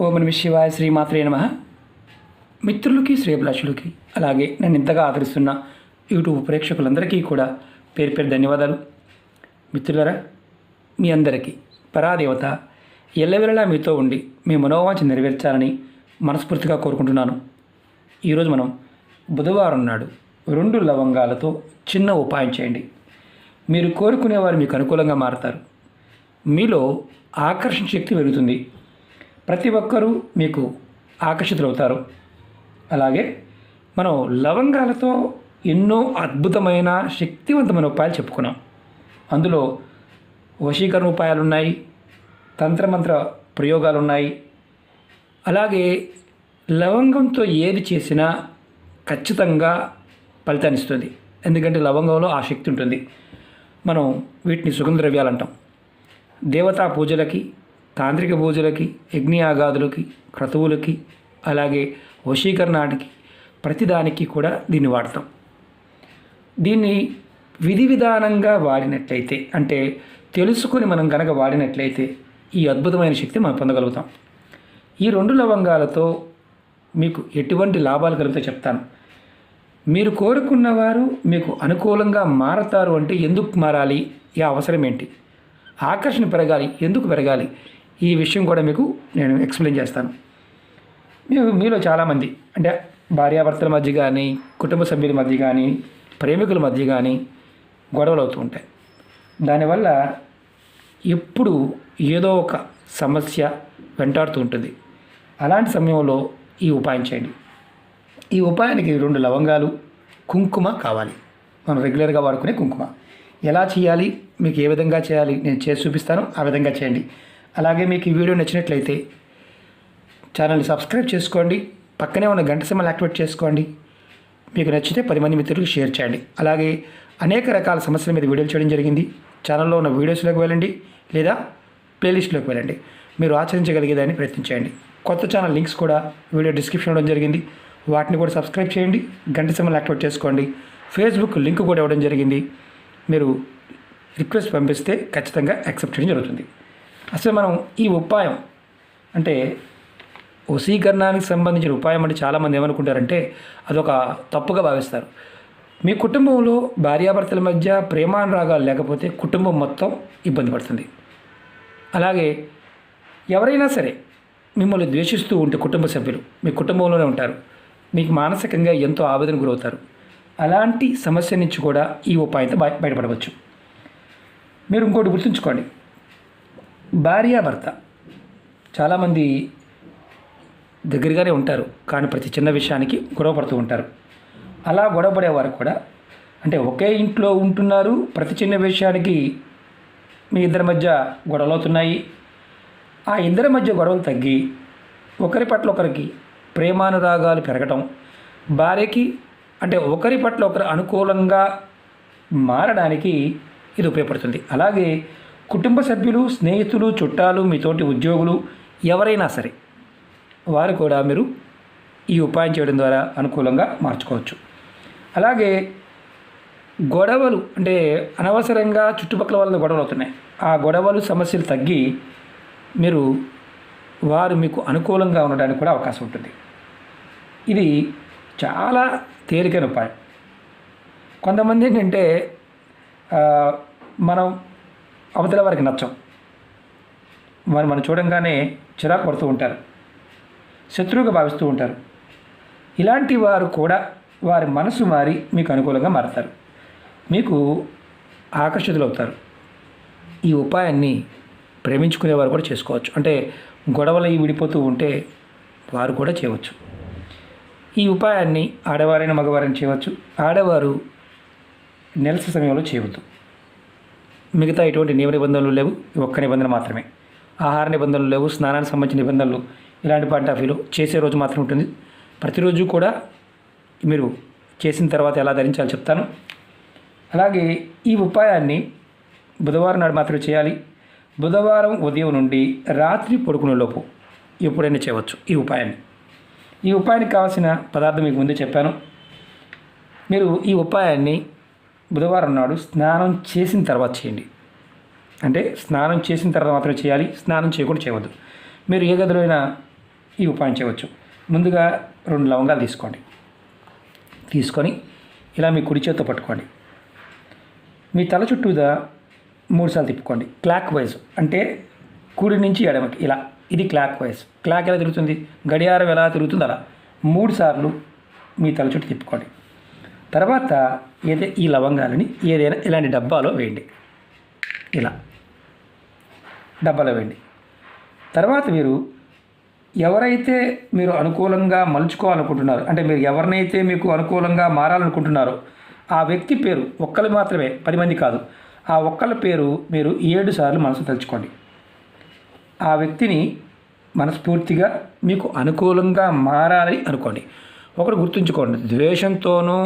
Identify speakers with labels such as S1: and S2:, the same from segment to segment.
S1: ఓం నమః శివాయ శ్రీమాత్రే నమః. మిత్రులకి శ్రేయభిలాషులకి అలాగే నన్ను ఇంతగా ఆదరిస్తున్న యూట్యూబ్ ప్రేక్షకులందరికీ కూడా పేరు పేరు ధన్యవాదాలు. మిత్రులరా, మీ అందరికీ పరాదేవత ఎల్లవేళలా మీతో ఉండి మీ మనోవాంఛ నెరవేర్చాలని మనస్ఫూర్తిగా కోరుకుంటున్నాను. ఈరోజు మనం బుధవారం నాడు 2 లవంగాలతో చిన్న ఉపాయం చేయండి. మీరు కోరుకునేవారు మీకు అనుకూలంగా మారతారు. మీలో ఆకర్షణ శక్తి పెరుగుతుంది. ప్రతి ఒక్కరూ మీకు ఆకర్షితులవుతారు. అలాగే మనం లవంగాలతో ఎన్నో అద్భుతమైన శక్తివంతమైన ఉపాయాలు చెప్పుకున్నాం. అందులో వశీకరణ ఉపాయాలు ఉన్నాయి, తంత్రమంత్ర ప్రయోగాలు ఉన్నాయి. అలాగే లవంగంతో ఏది చేసినా ఖచ్చితంగా ఫలితాన్ని ఇస్తుంది. ఎందుకంటే లవంగంలో ఆ శక్తి ఉంటుంది. మనం వీటిని సుగంధ ద్రవ్యాలు అంటాం. దేవతా పూజలకి, తాంత్రిక పూజలకి, యజ్ఞయాగాదులకి, క్రతువులకి, అలాగే వశీకరణానికి ప్రతిదానికి కూడా దీన్ని వాడతాం. దీన్ని విధి విధానంగా వాడినట్లయితే, అంటే తెలుసుకొని మనం కనుక వాడినట్లయితే ఈ అద్భుతమైన శక్తి మనం పొందగలుగుతాం. ఈ 2 లవంగాలతో మీకు ఎటువంటి లాభాలు కలుగుతాయో చెప్తాను. మీరు కోరుకున్నవారు మీకు అనుకూలంగా మారతారు అంటే ఎందుకు మారాలి, ఈ అవసరం ఏంటి, ఆకర్షణ పెరగాలి, ఎందుకు పెరగాలి, ఈ విషయం కూడా మీకు నేను ఎక్స్ప్లెయిన్ చేస్తాను. మీలో చాలామంది అంటే భార్యాభర్తల మధ్య కానీ, కుటుంబ సభ్యుల మధ్య కానీ, ప్రేమికుల మధ్య కానీ గొడవలు అవుతూ ఉంటాయి. దానివల్ల ఎప్పుడు ఏదో ఒక సమస్య వెంటాడుతూ ఉంటుంది. అలాంటి సమయంలో ఈ ఉపాయం చేయండి. ఈ ఉపాయానికి 2 లవంగాలు, కుంకుమ కావాలి. మనం రెగ్యులర్గా వాడుకునే కుంకుమ. ఎలా చేయాలి, మీకు ఏ విధంగా చేయాలి నేను చేసి చూపిస్తాను. ఆ విధంగా చేయండి. అలాగే మీకు ఈ వీడియో నచ్చినట్లయితే ఛానల్ని సబ్స్క్రైబ్ చేసుకోండి. పక్కనే ఉన్న గంట సింబల్ యాక్టివేట్ చేసుకోండి. మీకు నచ్చితే 10 మంది మిత్రులకు షేర్ చేయండి. అలాగే అనేక రకాల సమస్యల మీద వీడియోలు చేయడం జరిగింది. ఛానల్లో ఉన్న వీడియోస్లోకి వెళ్ళండి లేదా ప్లేలిస్ట్లోకి వెళ్ళండి. మీరు ఆచరించగలిగేదాన్ని ప్రయత్నించండి. కొత్త ఛానల్ లింక్స్ కూడా వీడియో డిస్క్రిప్షన్ ఇవ్వడం జరిగింది. వాటిని కూడా సబ్స్క్రైబ్ చేయండి. గంట సింబల్ యాక్టివేట్ చేసుకోండి. ఫేస్బుక్ లింక్ కూడా ఇవ్వడం జరిగింది. మీరు రిక్వెస్ట్ పంపిస్తే ఖచ్చితంగా యాక్సెప్ట్ చేయడం జరుగుతుంది. అసలు మనం ఈ ఉపాయం అంటే వశీకరణానికి సంబంధించిన ఉపాయం అంటే చాలామంది ఏమనుకుంటారంటే అదొక తప్పుగా భావిస్తారు. మీ కుటుంబంలో భార్యాభర్తల మధ్య ప్రేమానురాగాలు లేకపోతే కుటుంబం మొత్తం ఇబ్బంది పడుతుంది. అలాగే ఎవరైనా సరే మిమ్మల్ని ద్వేషిస్తూ ఉంటే కుటుంబ సభ్యులు మీ కుటుంబంలోనే ఉంటారు. మీకు మానసికంగా ఎంతో ఆవేదన గురవుతారు. అలాంటి సమస్య నుంచి కూడా ఈ ఉపాయంతో బయటపడవచ్చు. మీరు ఇంకోటి గుర్తుంచుకోండి, భార్యాభర్త చాలామంది దగ్గరగానే ఉంటారు, కానీ ప్రతి చిన్న విషయానికి గొడవ పడుతూ ఉంటారు. అలా గొడవపడేవారు కూడా అంటే ఒకే ఇంట్లో ఉంటున్నారు, ప్రతి చిన్న విషయానికి మీ ఇద్దరి మధ్య గొడవలు అవుతున్నాయి. ఆ ఇద్దరి మధ్య గొడవలు తగ్గి ఒకరి పట్ల ఒకరికి ప్రేమానురాగాలు పెరగటం, భార్యకి అంటే ఒకరి పట్ల ఒకరు అనుకూలంగా మారడానికి ఇది ఉపయోగపడుతుంది. అలాగే కుటుంబ సభ్యులు, స్నేహితులు, చుట్టాలు, మీతోటి ఉద్యోగులు ఎవరైనా సరే వారు కూడా మీరు ఈ ఉపాయం చేయడం ద్వారా అనుకూలంగా మార్చుకోవచ్చు. అలాగే గొడవలు అంటే అనవసరంగా చుట్టుపక్కల వాళ్ళ గొడవలు అవుతున్నాయి. ఆ గొడవలు సమస్యలు తగ్గి వారు మీకు అనుకూలంగా ఉండడానికి కూడా అవకాశం ఉంటుంది. ఇది చాలా తేలికైన ఉపాయం. కొంతమంది ఏంటంటే మనం అవతల వారికి నచ్చం, మనం చూడంగానే చిరాకు పడుతూ ఉంటారు, శత్రువుగా భావిస్తూ ఉంటారు. ఇలాంటి వారు కూడా వారి మనసు మారి మీకు అనుకూలంగా మారుతారు, మీకు ఆకర్షితులు అవుతారు. ఈ ఉపాయాన్ని ప్రేమించుకునేవారు కూడా చేసుకోవచ్చు. అంటే గొడవలు విడిపోతూ ఉంటే వారు కూడా చేయవచ్చు. ఈ ఉపాయాన్ని ఆడవారైన మగవారైనా చేయవచ్చు. ఆడవారు నెలసరి సమయంలో చేయవద్దు. మిగతా ఎటువంటి నియమ నిబంధనలు లేవు. ఒక్క నిబంధన మాత్రమే, ఆహార నిబంధనలు లేవు, స్నానానికి సంబంధించిన నిబంధనలు ఇలాంటి పాయింట్ ఆఫ్ వ్యూలో చేసే రోజు మాత్రం ఉంటుంది. ప్రతిరోజు కూడా మీరు చేసిన తర్వాత ఎలా ధరించాలో చెప్తాను. అలాగే ఈ ఉపాయాన్ని బుధవారం నాడు మాత్రమే చేయాలి. బుధవారం ఉదయం నుండి రాత్రి పడుకునేలోపు ఎప్పుడైనా చేయవచ్చు ఈ ఉపాయాన్ని. ఈ ఉపాయానికి కావాల్సిన పదార్థం మీకు ముందే చెప్పాను. మీరు ఈ ఉపాయాన్ని బుధవారం నాడు స్నానం చేసిన తర్వాత చేయండి. అంటే స్నానం చేసిన తర్వాత మాత్రమే చేయాలి, స్నానం చేయకుండా చేయవద్దు. మీరు ఏ గదిలో అయినా ఈ ఉపాయం చేయవచ్చు. ముందుగా 2 లవంగాలు తీసుకొని ఇలా మీ కుడి చేతితో పట్టుకోండి. మీ తల చుట్టూదా 3 సార్లు తిప్పుకోండి. క్లాక్ వైజ్ అంటే కుడి నుంచి ఎడమకి ఇలా. ఇది క్లాక్ వైజ్. క్లాక్ ఎలా తిరుగుతుంది, గడియారం ఎలా తిరుగుతుంది అలా 3 సార్లు మీ తల చుట్టూ తిప్పుకోండి. తర్వాత ఈ లవంగాలని ఏదైనా ఇలాంటి డబ్బాలో వేయండి. ఇలా డబ్బాలో వేయండి. తర్వాత ఎవరైతే మీరు అనుకూలంగా మలుచుకోవాలనుకుంటున్నారో, అంటే మీరు ఎవరినైతే మీకు అనుకూలంగా మారాలనుకుంటున్నారో ఆ వ్యక్తి పేరు ఒక్కరు మాత్రమే, 10 మంది కాదు, ఆ ఒక్కళ్ళ పేరు మీరు 7 సార్లు మనసు తలుచుకోండి. ఆ వ్యక్తిని మనస్ఫూర్తిగా మీకు అనుకూలంగా మారాలి అనుకోండి. ఒకటి గుర్తుంచుకోండి, ద్వేషంతోనూ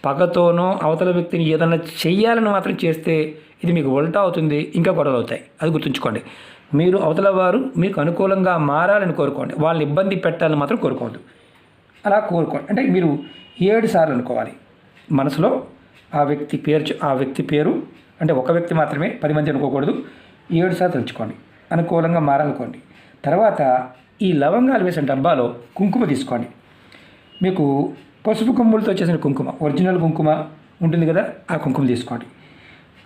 S1: పగతోనో అవతల వ్యక్తిని ఏదైనా చెయ్యాలని మాత్రం చేస్తే ఇది మీకు ఉల్టా అవుతుంది, ఇంకా గొడవలు అవుతాయి. అది గుర్తుంచుకోండి. మీరు అవతల వారు మీకు అనుకూలంగా మారాలని కోరుకోండి, వాళ్ళని ఇబ్బంది పెట్టాలని మాత్రం కోరుకోవద్దు. అలా కోరుకోండి అంటే మీరు 7 సార్లు అనుకోవాలి మనసులో. ఆ వ్యక్తి పేరు అంటే ఒక వ్యక్తి మాత్రమే, 10 మంది అనుకోకూడదు. 7 సార్లు తలుచుకోండి, అనుకూలంగా మారాలనుకోండి. తర్వాత ఈ లవంగాలు వేసిన డబ్బాలో కుంకుమ తీసుకోండి. మీకు పసుపు కొమ్ములతో చేసిన కుంకుమ, ఒరిజినల్ కుంకుమ ఉంటుంది కదా, ఆ కుంకుమ తీసుకోండి.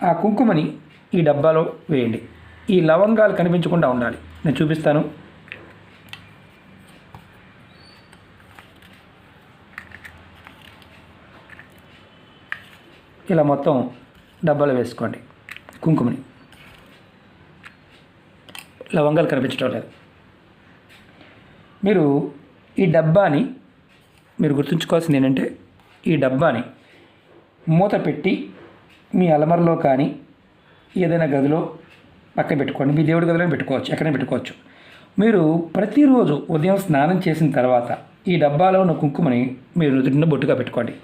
S1: ఆ కుంకుమని ఈ డబ్బాలో వేయండి. ఈ లవంగాలు కనిపించకుండా ఉండాలి. నేను చూపిస్తాను. ఇలా మొత్తం డబ్బాలో వేసుకోండి కుంకుమని. లవంగాలు కనిపించడం లేదు. మీరు ఈ డబ్బాని మీరు గుర్తుంచుకోవాల్సింది ఏంటంటే, ఈ డబ్బాని మూత పెట్టి మీ అలమరలో కానీ ఏదైనా గదిలో పక్కన పెట్టుకోండి. మీ దేవుడి గదిలో పెట్టుకోవచ్చు, ఎక్కడైనా పెట్టుకోవచ్చు. మీరు ప్రతిరోజు ఉదయం స్నానం చేసిన తర్వాత ఈ డబ్బాలో ఉన్న కుంకుమని మీరు నుదుటిన బొట్టుగా పెట్టుకోండి.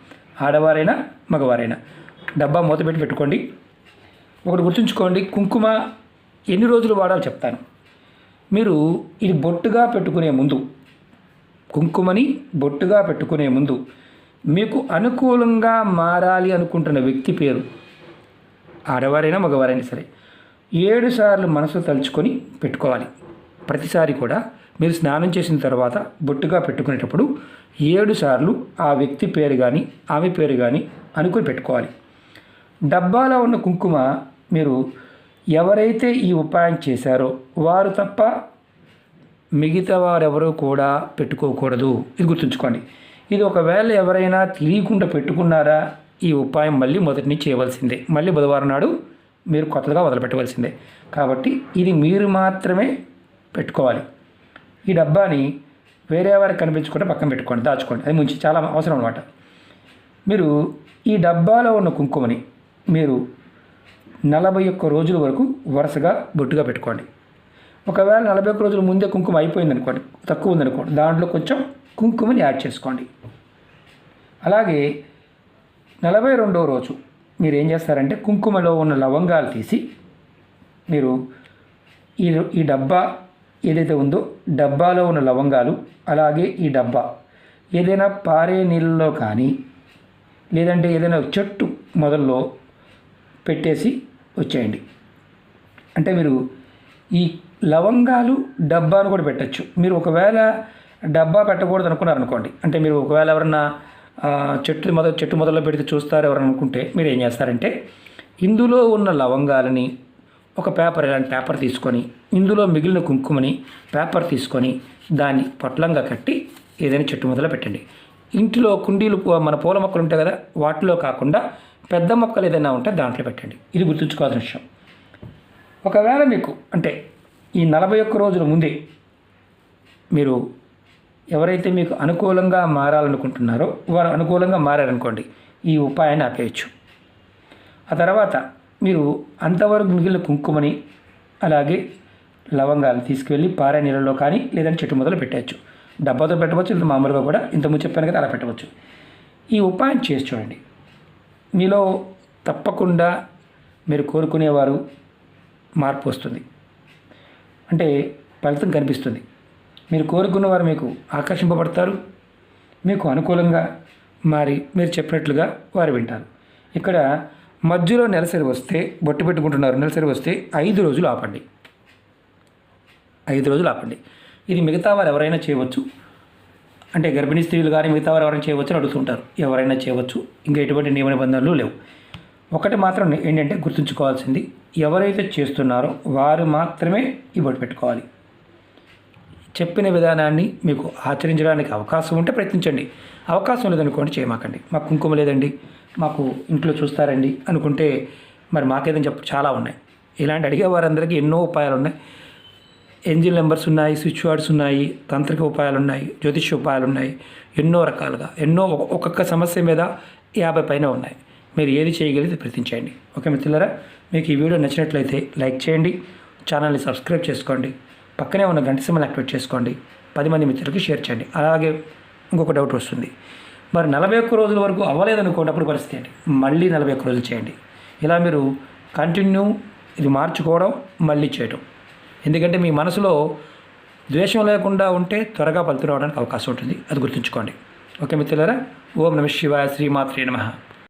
S1: ఆడవారైనా మగవారైనా డబ్బా మూత పెట్టి పెట్టుకోండి. ఒకటి గుర్తుంచుకోండి, కుంకుమ ఎన్ని రోజులు వాడాలో చెప్తాను. మీరు ఇది బొట్టుగా పెట్టుకునే ముందు, కుంకుమని బొట్టుగా పెట్టుకునే ముందు మీకు అనుకూలంగా మారాలి అనుకుంటున్న వ్యక్తి పేరు, ఆడవారైనా మగవారైనా సరే, 7 సార్లు మనసు తలుచుకొని పెట్టుకోవాలి. ప్రతిసారి కూడా మీరు స్నానం చేసిన తర్వాత బొట్టుగా పెట్టుకునేటప్పుడు 7 సార్లు ఆ వ్యక్తి పేరు కానీ ఆమె పేరు కానీ అనుకుని పెట్టుకోవాలి. డబ్బాలో ఉన్న కుంకుమ మీరు ఎవరైతే ఈ ఉపాయం చేశారో వారు తప్ప మిగతా వారెవరూ కూడా పెట్టుకోకూడదు. ఇది గుర్తుంచుకోండి. ఇది ఒకవేళ ఎవరైనా తెలియకుండా పెట్టుకున్నారా, ఈ ఉపాయం మళ్ళీ మొదటి నుంచి చేయవలసిందే. మళ్ళీ బుధవారం నాడు మీరు కొత్తగా మొదలుపెట్టవలసిందే. కాబట్టి ఇది మీరు మాత్రమే పెట్టుకోవాలి. ఈ డబ్బాని వేరే వారికి కనిపించకుండా పక్కన పెట్టుకోండి, దాచుకోండి. అది చాలా అవసరం అన్నమాట. మీరు ఈ డబ్బాలో ఉన్న కుంకుమని మీరు 41 రోజుల వరకు వరుసగా బొట్టుగా పెట్టుకోండి. ఒకవేళ 41 రోజుల ముందే కుంకుమ అయిపోయింది అనుకోండి, తక్కువ ఉందనుకోండి, దాంట్లో కొంచెం కుంకుమని యాడ్ చేసుకోండి. అలాగే 42వ రోజు మీరు ఏం చేస్తారంటే కుంకుమలో ఉన్న లవంగాలు తీసి మీరు ఈ డబ్బా ఏదైతే ఉందో డబ్బాలో ఉన్న లవంగాలు, అలాగే ఈ డబ్బా ఏదైనా పారే నీళ్ళలో కానీ లేదంటే ఏదైనా చెట్టు మొదల్లో పెట్టేసి వచ్చేయండి. అంటే మీరు ఈ లవంగాలు డబ్బాను కూడా పెట్టచ్చు. మీరు ఒకవేళ డబ్బా పెట్టకూడదు అనుకున్నారనుకోండి, అంటే మీరు ఒకవేళ ఎవరన్నా చెట్టు మొదల్లో పెడితే చూస్తారు ఎవరన్నా అనుకుంటే మీరు ఏం చేస్తారంటే ఇందులో ఉన్న లవంగాలని ఒక పేపర్, ఇలాంటి పేపర్ తీసుకొని ఇందులో మిగిలిన కుంకుమని పేపర్ తీసుకొని దాన్ని పొట్లంగా కట్టి ఏదైనా చెట్టు మొదలు పెట్టండి. ఇంటిలో కుండీలు మన పూల మొక్కలు ఉంటాయి కదా, వాటిలో కాకుండా పెద్ద మొక్కలు ఏదైనా ఉంటే దాంట్లో పెట్టండి. ఇది గుర్తుంచుకోవాల్సిన విషయం. ఒకవేళ మీకు అంటే ఈ 41 రోజుల ముందే మీరు ఎవరైతే మీకు అనుకూలంగా మారాలనుకుంటున్నారో వారు అనుకూలంగా మారారనుకోండి, ఈ ఉపాయాన్ని ఆపేయచ్చు. ఆ తర్వాత మీరు అంతవరకు మిగిలిన కుంకుమని అలాగే లవంగాలు తీసుకువెళ్ళి పారే నీళ్ళలో కానీ లేదంటే చెట్టు మొదలు పెట్టవచ్చు. డబ్బాతో పెట్టవచ్చు, లేదా మామూలుగా కూడా ఇంతకుముందు చెప్పాను కదా అలా పెట్టవచ్చు. ఈ ఉపాయం చేసి చూడండి. మీలో తప్పకుండా మీరు కోరుకునేవారు మార్పు వస్తుంది, అంటే ఫలితం కనిపిస్తుంది. మీరు కోరుకున్నవారు మీకు ఆకర్షింపబడతారు, మీకు అనుకూలంగా మారి మీరు చెప్పినట్లుగా వారు వింటారు. ఇక్కడ మధ్యలో నెలసరి వస్తే, బొట్టు పెట్టుకుంటున్నారు, నెలసరి వస్తే 5 రోజులు ఆపండి. 5 రోజులు ఆపండి. ఇది మిగతా వారు ఎవరైనా చేయవచ్చు. అంటే గర్భిణీ స్త్రీలు కానీ మిగతా వారు ఎవరైనా చేయవచ్చు అని అడుగుతుంటారు. ఎవరైనా చేయవచ్చు, ఇంకా ఎటువంటి నియమ నిబంధనలు లేవు. ఒకటి మాత్రం ఏంటంటే గుర్తుంచుకోవాల్సింది, ఎవరైతే చేస్తున్నారో వారు మాత్రమే ఈ బొట్టు పెట్టుకోవాలి. చెప్పిన విధానాన్ని మీకు ఆచరించడానికి అవకాశం ఉంటే ప్రయత్నించండి. అవకాశం లేదనుకోండి చేయమాకండి. మాకు కుంకుమ లేదండి, మాకు ఇంట్లో చూస్తారండి అనుకుంటే మరి మాకేదని చాలా ఉన్నాయి. ఇలాంటి అడిగే వారందరికీ ఎన్నో ఉపాయాలు ఉన్నాయి. ఏంజిల్ నెంబర్స్ ఉన్నాయి, స్విచ్ వర్డ్స్ ఉన్నాయి, తాంత్రిక ఉపాయాలు ఉన్నాయి, జ్యోతిష్య ఉపాయాలు ఉన్నాయి. ఎన్నో రకాలుగా ఒక్కొక్క సమస్య మీద 50 పైన ఉన్నాయి. మీరు ఏది చేయగలిగితే ప్రయత్నించండి. ఓకే మిత్రులారా, మీకు ఈ వీడియో నచ్చినట్లయితే లైక్ చేయండి, ఛానల్ని సబ్స్క్రైబ్ చేసుకోండి, పక్కనే ఉన్న గంట సింబల్ యాక్టివేట్ చేసుకోండి, 10 మంది మిత్రులకి షేర్ చేయండి. అలాగే ఇంకొక డౌట్ వస్తుంది, మరి 41 రోజుల వరకు అవ్వలేదనుకోండి, అప్పుడు పరిస్థితి ఏంటి? మళ్ళీ 41 రోజులు చేయండి. ఇలా మీరు కంటిన్యూ ఇది మార్చుకోవడం, మళ్ళీ చేయడం. ఎందుకంటే మీ మనసులో ద్వేషం లేకుండా ఉంటే త్వరగా ఫలితం రావడానికి అవకాశం ఉంటుంది. అది గుర్తుంచుకోండి. ఓకే మిత్రులారా, ఓం నమః శివాయ, శ్రీమాత్రే నమః.